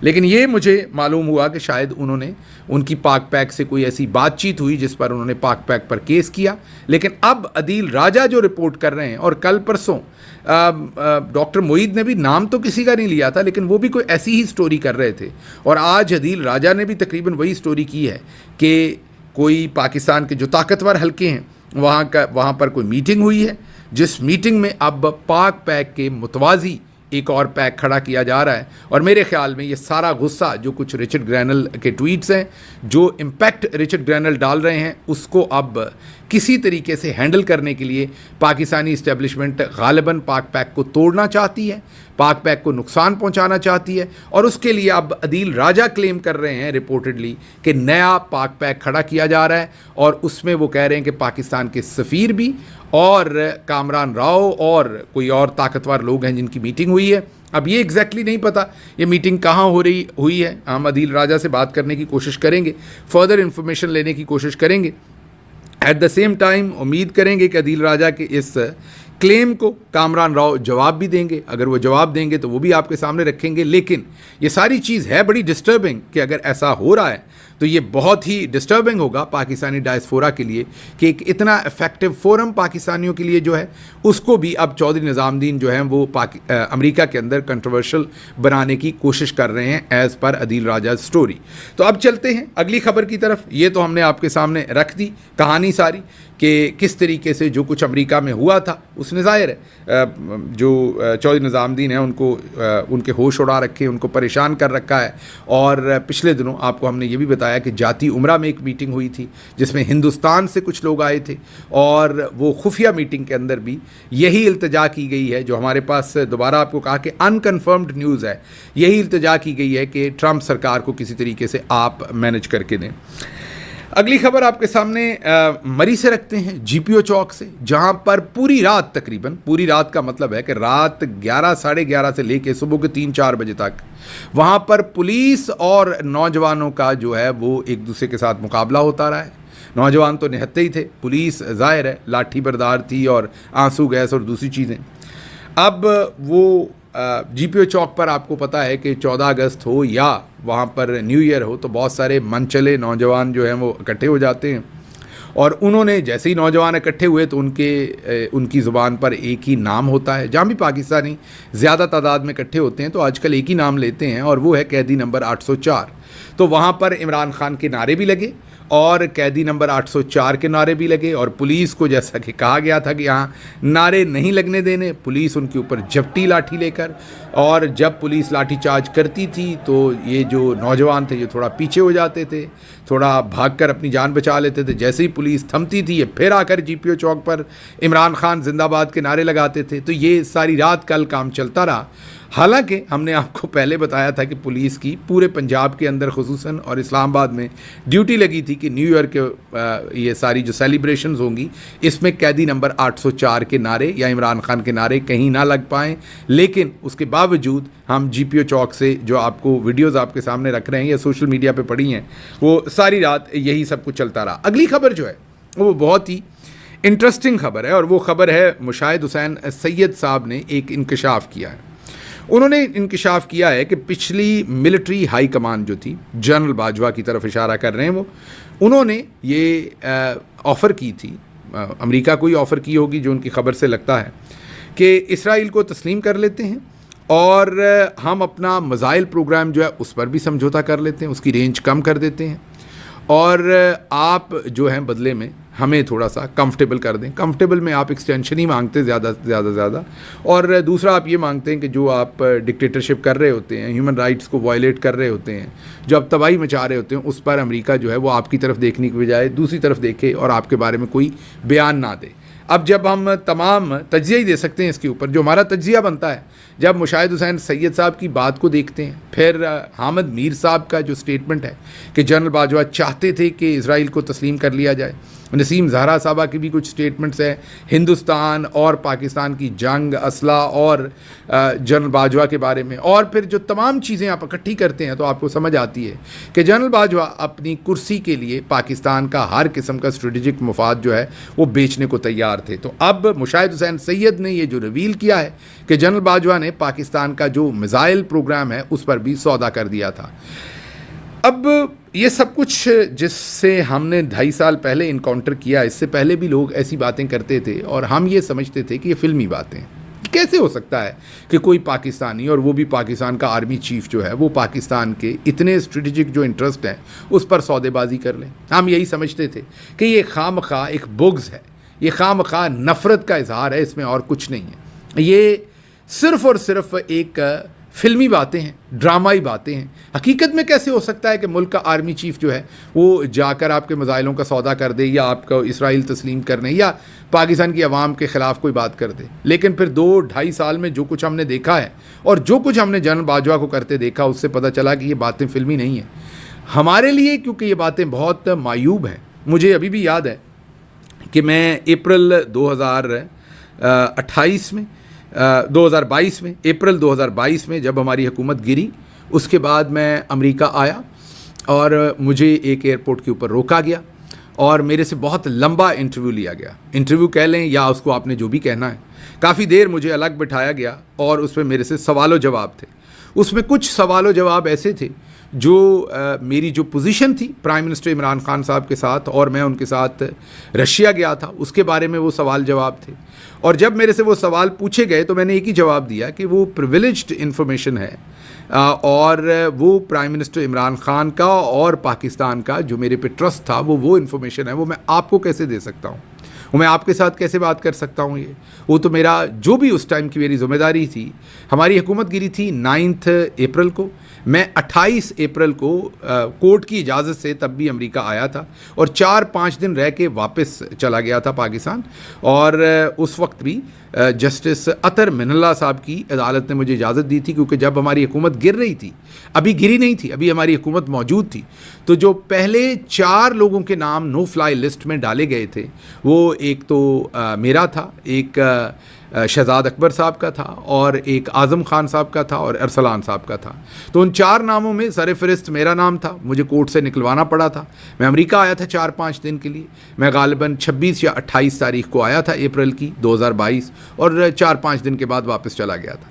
لیکن یہ مجھے معلوم ہوا کہ شاید ان کی پاک پیک سے کوئی ایسی بات چیت ہوئی جس پر انہوں نے پاک پیک پر کیس کیا. لیکن اب عدیل راجہ جو رپورٹ کر رہے ہیں، اور کل پرسوں ڈاکٹر معید نے بھی نام تو کسی کا نہیں لیا تھا، لیکن وہ بھی کوئی ایسی ہی سٹوری کر رہے تھے، اور آج عدیل راجہ نے بھی تقریباً وہی سٹوری کی ہے کہ کوئی پاکستان کے جو طاقتور حلقے ہیں وہاں پر کوئی میٹنگ ہوئی ہے، جس میٹنگ میں اب پاک پیک کے متوازی ایک اور پیک کھڑا کیا جا رہا ہے. اور میرے خیال میں یہ سارا غصہ جو کچھ رچرڈ گرینل کے ٹویٹس ہیں، جو امپیکٹ رچرڈ گرینل ڈال رہے ہیں، اس کو اب کسی طریقے سے ہینڈل کرنے کے لیے پاکستانی اسٹیبلشمنٹ غالباً پاک پیک کو توڑنا چاہتی ہے، پاک پیک کو نقصان پہنچانا چاہتی ہے، اور اس کے لیے اب عدیل راجہ کلیم کر رہے ہیں رپورٹڈلی کہ نیا پاک پیک کھڑا کیا جا رہا ہے، اور اس میں وہ کہہ رہے ہیں کہ پاکستان کے سفیر بھی اور کامران راؤ اور کوئی اور طاقتور لوگ ہیں جن کی میٹنگ ہوئی ہے. اب یہ ایگزیکٹلی نہیں پتہ یہ میٹنگ کہاں ہوئی ہے. ہم عدیل راجہ سے بات کرنے کی کوشش کریں گے، فردر انفارمیشن لینے کی کوشش کریں گے. ایٹ دا سیم ٹائم امید کریں گے کہ عدیل راجہ کے اس کلیم کو کامران راؤ جواب بھی دیں گے. اگر وہ جواب دیں گے تو وہ بھی آپ کے سامنے رکھیں گے. لیکن یہ ساری چیز ہے بڑی ڈسٹربنگ کہ اگر ایسا ہو رہا ہے تو یہ بہت ہی ڈسٹربنگ ہوگا پاکستانی ڈائسپورا کے لیے کہ ایک اتنا افیکٹو فورم پاکستانیوں کے لیے جو ہے اس کو بھی اب چودھری نظام الدین جو ہیں وہ امریکہ کے اندر کنٹروورشل بنانے کی کوشش کر رہے ہیں ایز پر عدیل راجہ سٹوری. تو اب چلتے ہیں اگلی خبر کی طرف. یہ تو ہم نے آپ کے سامنے رکھ دی کہانی ساری کہ کس طریقے سے جو کچھ امریکہ میں ہوا تھا اس نے ظاہر ہے جو چودھری نظام الدین ہیں ان کو ان کے ہوش اڑا رکھے، ان کو پریشان کر رکھا ہے. اور پچھلے دنوں آپ کو ہم نے یہ بھی بتایا کہ جاتی عمرہ میں ایک میٹنگ ہوئی تھی جس میں ہندوستان سے کچھ لوگ آئے تھے، اور وہ خفیہ میٹنگ کے اندر بھی یہی التجا کی گئی ہے جو ہمارے پاس دوبارہ آپ کو کہا کہ انکنفرمڈ نیوز ہے. یہی التجا کی گئی ہے کہ ٹرمپ سرکار کو کسی طریقے سے آپ مینج کر کے دیں. اگلی خبر آپ کے سامنے مری سے رکھتے ہیں، جی پی او چوک سے، جہاں پر پوری رات تقریباً پوری رات کا مطلب ہے کہ رات 11 ساڑھے 11 سے لے کے صبح کے 3-4 بجے تک وہاں پر پولیس اور نوجوانوں کا جو ہے وہ ایک دوسرے کے ساتھ مقابلہ ہوتا رہا ہے. نوجوان تو نہتے ہی تھے، پولیس ظاہر ہے لاٹھی بردار تھی اور آنسو گیس اور دوسری چیزیں. اب وہ جی پی او چوک پر آپ کو پتہ ہے کہ 14 اگست ہو یا وہاں پر نیو ایئر ہو تو بہت سارے من چلے نوجوان جو ہیں وہ اکٹھے ہو جاتے ہیں. اور انہوں نے جیسے ہی نوجوان اکٹھے ہوئے تو ان کی زبان پر ایک ہی نام ہوتا ہے. جہاں بھی پاکستانی زیادہ تعداد میں اکٹھے ہوتے ہیں تو آج کل ایک ہی نام لیتے ہیں اور وہ ہے قیدی نمبر 804. تو وہاں پر عمران خان کے نعرے بھی لگے اور قیدی نمبر 804 کے نعرے بھی لگے، اور پولیس کو جیسا کہ کہا گیا تھا کہ یہاں نعرے نہیں لگنے دینے، پولیس ان کے اوپر جھپٹی لاٹھی لے کر، اور جب پولیس لاٹھی چارج کرتی تھی تو یہ جو نوجوان تھے یہ تھوڑا پیچھے ہو جاتے تھے، تھوڑا بھاگ کر اپنی جان بچا لیتے تھے. جیسے ہی پولیس تھمتی تھی یہ پھر آ کر جی پی او چوک پر عمران خان زندہ باد کے نعرے لگاتے تھے. تو یہ ساری رات کل کام چلتا رہا. حالانکہ ہم نے آپ کو پہلے بتایا تھا کہ پولیس کی پورے پنجاب کے اندر خصوصاً اور اسلام آباد میں ڈیوٹی لگی تھی کہ نیو ایئر کے یہ ساری جو سیلیبریشنز ہوں گی اس میں قیدی نمبر 804 کے نعرے یا عمران خان کے نعرے کہیں نہ لگ پائیں. لیکن اس کے باوجود ہم جی پی او چوک سے جو آپ کو ویڈیوز آپ کے سامنے رکھ رہے ہیں یا سوشل میڈیا پہ پڑی ہیں وہ ساری رات یہی سب کچھ چلتا رہا. اگلی خبر جو ہے وہ بہت ہی انٹرسٹنگ خبر ہے، اور وہ خبر ہے مشاہد حسین سید صاحب نے ایک انکشاف کیا ہے. انہوں نے انکشاف کیا ہے کہ پچھلی ملٹری ہائی کمان جو تھی، جنرل باجوہ کی طرف اشارہ کر رہے ہیں وہ، انہوں نے یہ آفر کی تھی، امریکہ کو ہی آفر کی ہوگی جو ان کی خبر سے لگتا ہے، کہ اسرائیل کو تسلیم کر لیتے ہیں اور ہم اپنا میزائل پروگرام جو ہے اس پر بھی سمجھوتا کر لیتے ہیں، اس کی رینج کم کر دیتے ہیں، اور آپ جو ہیں بدلے میں ہمیں تھوڑا سا کمفرٹیبل کر دیں. کمفرٹیبل میں آپ ایکسٹینشن ہی مانگتے زیادہ، اور دوسرا آپ یہ مانگتے ہیں کہ جو آپ ڈکٹیٹرشپ کر رہے ہوتے ہیں، ہیومن رائٹس کو وائلیٹ کر رہے ہوتے ہیں، جو آپ تباہی مچا رہے ہوتے ہیں، اس پر امریکہ جو ہے وہ آپ کی طرف دیکھنے کی بجائے دوسری طرف دیکھے اور آپ کے بارے میں کوئی بیان نہ دے. اب جب ہم تمام تجزیہ ہی دے سکتے ہیں اس کے اوپر، جو ہمارا تجزیہ بنتا ہے جب مشاہد حسین سید صاحب کی بات کو دیکھتے ہیں، پھر حامد میر صاحب کا جو سٹیٹمنٹ ہے کہ جنرل باجوہ چاہتے تھے کہ اسرائیل کو تسلیم کر لیا جائے، نسیم زہرا صاحبہ کی بھی کچھ سٹیٹمنٹس ہیں، ہندوستان اور پاکستان کی جنگ، اسلحہ اور جنرل باجوہ کے بارے میں، اور پھر جو تمام چیزیں آپ اکٹھی کرتے ہیں تو آپ کو سمجھ آتی ہے کہ جنرل باجوہ اپنی کرسی کے لیے پاکستان کا ہر قسم کا اسٹریٹجک مفاد جو ہے وہ بیچنے کو تیار تھے۔ تو اب مشاہد حسین سید نے یہ جو ریویل کیا ہے کہ جنرل باجوہ نے پاکستان کا جو میزائل پروگرام ہے اس پر بھی سودا کر دیا تھا۔ اب یہ سب کچھ جس سے ہم نے 2.5 سال پہلے انکاؤنٹر کیا، اس سے پہلے بھی لوگ ایسی باتیں کرتے تھے اور ہم یہ سمجھتے تھے کہ یہ فلمی باتیں، کیسے ہو سکتا ہے کہ کوئی پاکستانی، اور وہ بھی پاکستان کا آرمی چیف جو ہے، وہ پاکستان کے اتنے اسٹریٹجک جو انٹرسٹ ہیں اس پر سودے بازی کر لیں۔ ہم یہی سمجھتے تھے کہ یہ خواہ ایک بغض ہے، یہ خواہ نفرت کا اظہار ہے، اس میں اور کچھ نہیں ہے، یہ صرف اور صرف ایک فلمی باتیں ہیں، ڈرامائی باتیں ہیں۔ حقیقت میں کیسے ہو سکتا ہے کہ ملک کا آرمی چیف جو ہے وہ جا کر آپ کے میزائلوں کا سودا کر دے، یا آپ کو اسرائیل تسلیم کرنے، یا پاکستان کی عوام کے خلاف کوئی بات کر دے؟ لیکن پھر 2-2.5 سال میں جو کچھ ہم نے دیکھا ہے اور جو کچھ ہم نے جنرل باجوہ کو کرتے دیکھا، اس سے پتہ چلا کہ یہ باتیں فلمی نہیں ہیں ہمارے لیے، کیونکہ یہ باتیں بہت معیوب ہیں۔ مجھے ابھی بھی یاد ہے کہ میں اپریل 2022 میں اپریل 2022 میں جب ہماری حکومت گری، اس کے بعد میں امریکہ آیا اور مجھے ایک ایئرپورٹ کے اوپر روکا گیا اور میرے سے بہت لمبا انٹرویو لیا گیا، انٹرویو کہہ لیں یا اس کو آپ نے جو بھی کہنا ہے۔ کافی دیر مجھے الگ بٹھایا گیا اور اس میں میرے سے سوال و جواب تھے۔ اس میں کچھ سوال و جواب ایسے تھے جو میری جو پوزیشن تھی پرائم منسٹر عمران خان صاحب کے ساتھ، اور میں ان کے ساتھ رشیا گیا تھا، اس کے بارے میں وہ سوال جواب تھے۔ اور جب میرے سے وہ سوال پوچھے گئے تو میں نے ایک ہی جواب دیا کہ وہ پریویلیجڈ انفارمیشن ہے، اور وہ پرائم منسٹر عمران خان کا اور پاکستان کا جو میرے پہ ٹرسٹ تھا وہ انفارمیشن ہے، وہ میں آپ کو کیسے دے سکتا ہوں، وہ میں آپ کے ساتھ کیسے بات کر سکتا ہوں؟ وہ تو میرا جو بھی اس ٹائم کی میری ذمہ داری تھی۔ ہماری حکومت گری تھی 9 اپریل کو، میں 28 اپریل کو کورٹ کی اجازت سے تب بھی امریکہ آیا تھا اور 4-5 دن رہ کے واپس چلا گیا تھا پاکستان، اور اس وقت بھی جسٹس اطہر من اللہ صاحب کی عدالت نے مجھے اجازت دی تھی، کیونکہ جب ہماری حکومت گر رہی تھی، ابھی گری نہیں تھی، ابھی ہماری حکومت موجود تھی، تو جو پہلے 4 لوگوں کے نام نو فلائی لسٹ میں ڈالے گئے تھے، وہ ایک تو میرا تھا، ایک شہزاد اکبر صاحب کا تھا، اور ایک اعظم خان صاحب کا تھا، اور ارسلان صاحب کا تھا۔ تو ان 4 ناموں میں سر فہرست میرا نام تھا، مجھے کورٹ سے نکلوانا پڑا تھا۔ میں امریکہ آیا تھا 4-5 دن کے لیے، میں غالباً 26 یا 28 تاریخ کو آیا تھا اپریل کی 2022، اور 4-5 دن کے بعد واپس چلا گیا تھا۔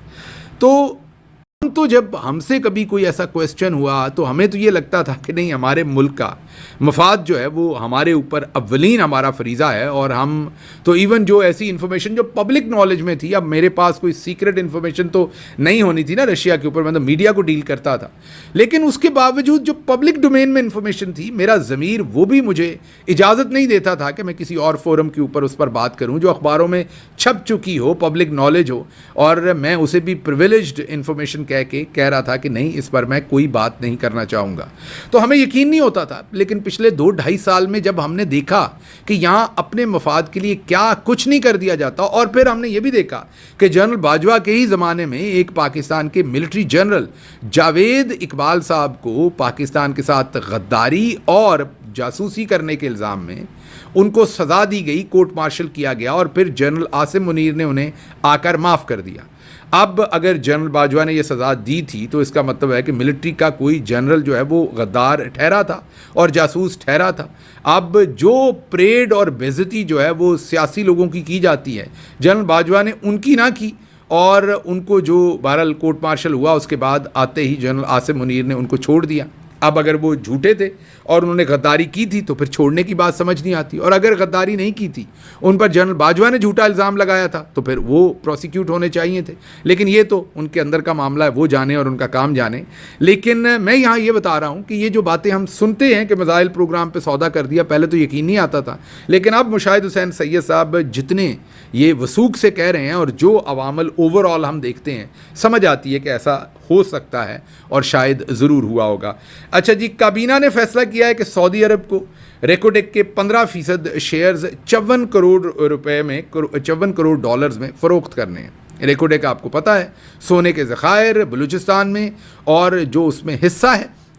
تو جب ہم سے کبھی کوئی ایسا کویسچن ہوا تو ہمیں تو یہ لگتا تھا کہ نہیں، ہمارے ملک کا مفاد جو ہے وہ ہمارے اوپر اولین ہمارا فریضہ ہے، اور ہم تو ایون جو ایسی انفارمیشن جو پبلک نالج میں تھی، اب میرے پاس کوئی سیکرٹ انفارمیشن تو نہیں ہونی تھی نا رشیا کے اوپر، میں تو میڈیا کو ڈیل کرتا تھا، لیکن اس کے باوجود جو پبلک ڈومین میں انفارمیشن تھی، میرا ضمیر وہ بھی مجھے اجازت نہیں دیتا تھا کہ میں کسی اور فورم کے اوپر اس پر بات کروں جو اخباروں میں چھپ چکی ہو، پبلک نالج ہو، اور میں اسے بھی پریویلیجڈ انفارمیشن کہہ رہا تھا کہ نہیں، اس پر میں کوئی بات نہیں کرنا چاہوں گا۔ تو ہمیں یقین نہیں ہوتا تھا، لیکن پچھلے 2-2.5 سال میں جب ہم نے دیکھا کہ یہاں اپنے مفاد کے لیے کیا کچھ نہیں کر دیا جاتا، اور پھر ہم نے یہ بھی دیکھا کہ جنرل باجوہ کے ہی زمانے میں ایک پاکستان کے ملٹری جنرل جاوید اقبال صاحب کو پاکستان کے ساتھ غداری اور جاسوسی کرنے کے الزام میں ان کو سزا دی گئی، کورٹ مارشل کیا گیا، اور پھر جنرل عاصم منیر نے انہیں آ کر معاف کر دیا۔ اب اگر جنرل باجوہ نے یہ سزا دی تھی تو اس کا مطلب ہے کہ ملٹری کا کوئی جنرل جو ہے وہ غدار ٹھہرا تھا اور جاسوس ٹھہرا تھا۔ اب جو پریڈ اور بےعزتی جو ہے وہ سیاسی لوگوں کی جاتی ہے، جنرل باجوہ نے ان کی نہ کی، اور ان کو جو بہرحال کورٹ مارشل ہوا اس کے بعد آتے ہی جنرل عاصم منیر نے ان کو چھوڑ دیا۔ اب اگر وہ جھوٹے تھے اور انہوں نے غداری کی تھی تو پھر چھوڑنے کی بات سمجھ نہیں آتی، اور اگر غداری نہیں کی تھی، ان پر جنرل باجوہ نے جھوٹا الزام لگایا تھا، تو پھر وہ پروسیکیوٹ ہونے چاہیے تھے۔ لیکن یہ تو ان کے اندر کا معاملہ ہے، وہ جانے اور ان کا کام جانے۔ لیکن میں یہاں یہ بتا رہا ہوں کہ یہ جو باتیں ہم سنتے ہیں کہ میزائل پروگرام پہ سودا کر دیا، پہلے تو یقین نہیں آتا تھا، لیکن اب مشاہد حسین سید صاحب جتنے یہ وثوق سے کہہ رہے ہیں اور جو عوامل اوور آل ہم دیکھتے ہیں، سمجھ آتی ہے کہ ایسا ہو سکتا ہے اور شاید ضرور ہوا ہوگا۔ اچھا جی، کابینہ نے فیصلہ کیا ہے کہ سعودی عرب کو ریکوٹیک کے 15% شیئرز 54 کروڑ روپے میں 54 کروڑ ڈالرز میں فروخت کرنے ہیں۔ ریکوٹیک آپ کو پتہ ہے سونے کے ذخائر بلوچستان میں، اور جو اس میں حصہ ہے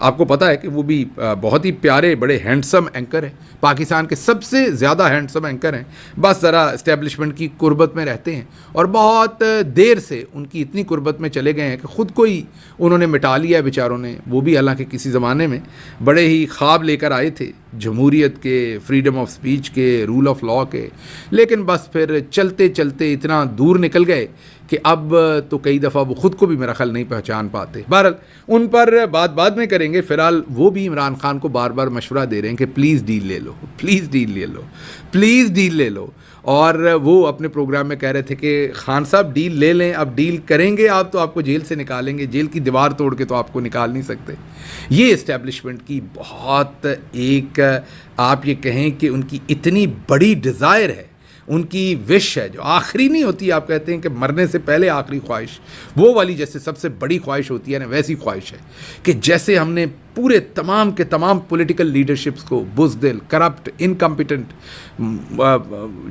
آپ کو پتہ ہے کہ وہ بھی بہت ہی پیارے بڑے ہینڈسم اینکر ہیں، پاکستان کے سب سے زیادہ ہینڈسم اینکر ہیں، بس ذرا اسٹیبلشمنٹ کی قربت میں رہتے ہیں اور بہت دیر سے ان کی اتنی قربت میں چلے گئے ہیں کہ خود کو ہی انہوں نے مٹا لیا ہے بیچاروں نے. وہ بھی حالانکہ کسی زمانے میں بڑے ہی خواب لے کر آئے تھے جمہوریت کے، فریڈم آف سپیچ کے، رول آف لا کے، لیکن بس پھر چلتے چلتے اتنا دور نکل گئے کہ اب تو کئی دفعہ وہ خود کو بھی میرا خیال نہیں پہچان پاتے. بہرحال ان پر بات بعد میں کریں گے. فی الحال وہ بھی عمران خان کو بار بار مشورہ دے رہے ہیں کہ پلیز ڈیل لے لو، پلیز ڈیل لے لو، پلیز ڈیل لے لو. اور وہ اپنے پروگرام میں کہہ رہے تھے کہ خان صاحب ڈیل لے لیں، اب ڈیل کریں گے آپ تو آپ کو جیل سے نکالیں گے، جیل کی دیوار توڑ کے تو آپ کو نکال نہیں سکتے. یہ اسٹیبلشمنٹ کی بہت ایک آپ یہ کہیں کہ ان کی اتنی بڑی ڈیزائر ہے، ان کی وش ہے جو آخری نہیں ہوتی. آپ کہتے ہیں کہ مرنے سے پہلے آخری خواہش، وہ والی جیسے سب سے بڑی خواہش ہوتی ہے نا، ویسی خواہش ہے کہ جیسے ہم نے پورے تمام کے تمام پولیٹیکل لیڈرشپس کو بزدل، کرپٹ، انکمپیٹنٹ،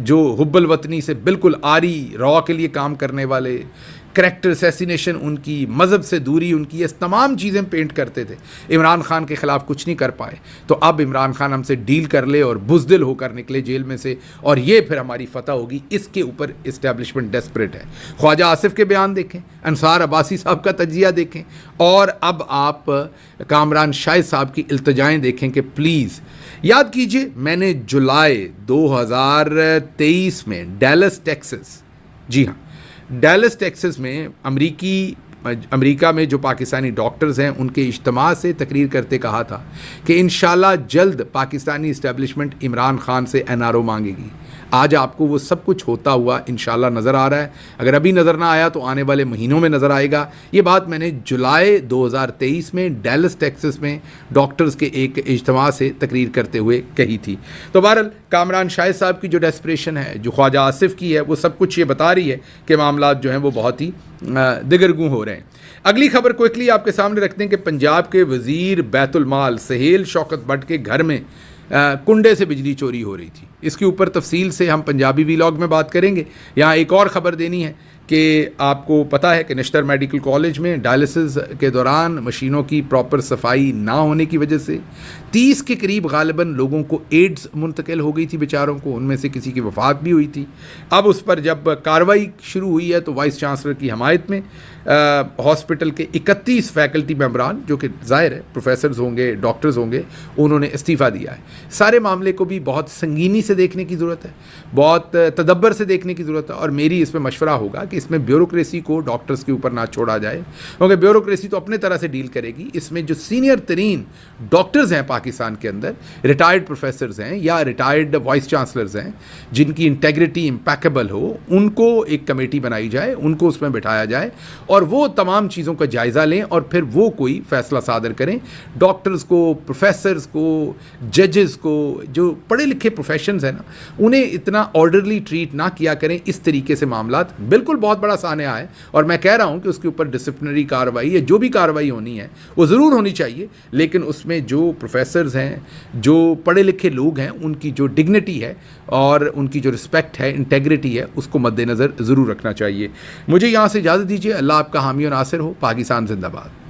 جو حب الوطنی سے بالکل آری را کے لیے کام کرنے والے، کریکٹر اسیسینیشن ان کی، مذہب سے دوری ان کی، یہ تمام چیزیں پینٹ کرتے تھے. عمران خان کے خلاف کچھ نہیں کر پائے تو اب عمران خان ہم سے ڈیل کر لے اور بزدل ہو کر نکلے جیل میں سے، اور یہ پھر ہماری فتح ہوگی. اس کے اوپر اسٹیبلشمنٹ ڈیسپریٹ ہے. خواجہ آصف کے بیان دیکھیں، انصار عباسی صاحب کا تجزیہ دیکھیں، اور اب آپ کامران شاہد صاحب کی التجائیں دیکھیں کہ پلیز یاد کیجئے میں نے جولائی 2023 میں ڈیلس ٹیکسس، جی ہاں ڈیلس ٹیکسس میں امریکہ میں جو پاکستانی ڈاکٹرز ہیں ان کے اجتماع سے تقریر کرتے کہا تھا کہ انشاءاللہ جلد پاکستانی اسٹیبلشمنٹ عمران خان سے NRO مانگے گی. آج آپ کو وہ سب کچھ ہوتا ہوا انشاءاللہ نظر آ رہا ہے. اگر ابھی نظر نہ آیا تو آنے والے مہینوں میں نظر آئے گا. یہ بات میں نے جولائی 2023 میں ڈیلس ٹیکسس میں ڈاکٹرز کے ایک اجتماع سے تقریر کرتے ہوئے کہی تھی. تو بہرحال کامران شاہد صاحب کی جو ڈیسپریشن ہے، جو خواجہ آصف کی ہے، وہ سب کچھ یہ بتا رہی ہے کہ معاملات جو ہیں وہ بہت ہی دگرگوں ہو رہے ہیں. اگلی خبر کوئکلی آپ کے سامنے رکھتے ہیں کہ پنجاب کے وزیر بیت المال سہیل شوکت بٹ کے گھر میں کنڈے سے بجلی چوری ہو رہی تھی. اس کے اوپر تفصیل سے ہم پنجابی ویلاگ میں بات کریں گے. یہاں ایک اور خبر دینی ہے کہ آپ کو پتہ ہے کہ نشتر میڈیکل کالج میں ڈائلسس کے دوران مشینوں کی پراپر صفائی نہ ہونے کی وجہ سے 30 کے قریب غالباً لوگوں کو ایڈز منتقل ہو گئی تھی بیچاروں کو، ان میں سے کسی کی وفات بھی ہوئی تھی. اب اس پر جب کارروائی شروع ہوئی ہے تو وائس چانسلر کی حمایت میں ہاسپٹل کے 31 فیکلٹی ممبران، جو کہ ظاہر ہے پروفیسرز ہوں گے، ڈاکٹرز ہوں گے، انہوں نے استعفیٰ دیا ہے. سارے معاملے کو بھی بہت سنگینی سے دیکھنے کی ضرورت ہے، بہت تدبر سے دیکھنے کی ضرورت ہے، اور میری اس میں مشورہ ہوگا کہ اس میں بیوروکریسی کو ڈاکٹرز کے اوپر نہ چھوڑا جائے، کیونکہ بیوروکریسی تو اپنے طرح سے ڈیل کرے گی. اس میں جو سینئر ترین ڈاکٹرز ہیں پاکستان کے اندر، ریٹائرڈ پروفیسرز ہیں یا ریٹائرڈ وائس چانسلرز ہیں جن کی انٹیگریٹی امپیکیبل ہو، ان کو ایک کمیٹی بنائی جائے، ان کو اس میں بٹھایا جائے اور وہ تمام چیزوں کا جائزہ لیں اور پھر وہ کوئی فیصلہ صادر کریں. ڈاکٹرز کو، پروفیسرز کو، ججز کو، جو پڑھے لکھے پروفیشنز ہیں نا، انہیں اتنا آرڈرلی ٹریٹ نہ کیا کریں. اس طریقے سے معاملات بالکل بہت بڑا سانحہ ہے، اور میں کہہ رہا ہوں کہ اس کے اوپر ڈسپلنری کارروائی یا جو بھی کارروائی ہونی ہے وہ ضرور ہونی چاہیے، لیکن اس میں جو پروفیسرز ہیں، جو پڑھے لکھے لوگ ہیں، ان کی جو ڈگنیٹی ہے اور ان کی جو رسپیکٹ ہے، انٹیگریٹی ہے، اس کو مد نظر ضرور رکھنا چاہیے. مجھے یہاں سے اجازت دیجیے. اللہ آپ کا حامی و ناصر ہو. پاکستان زندہ باد.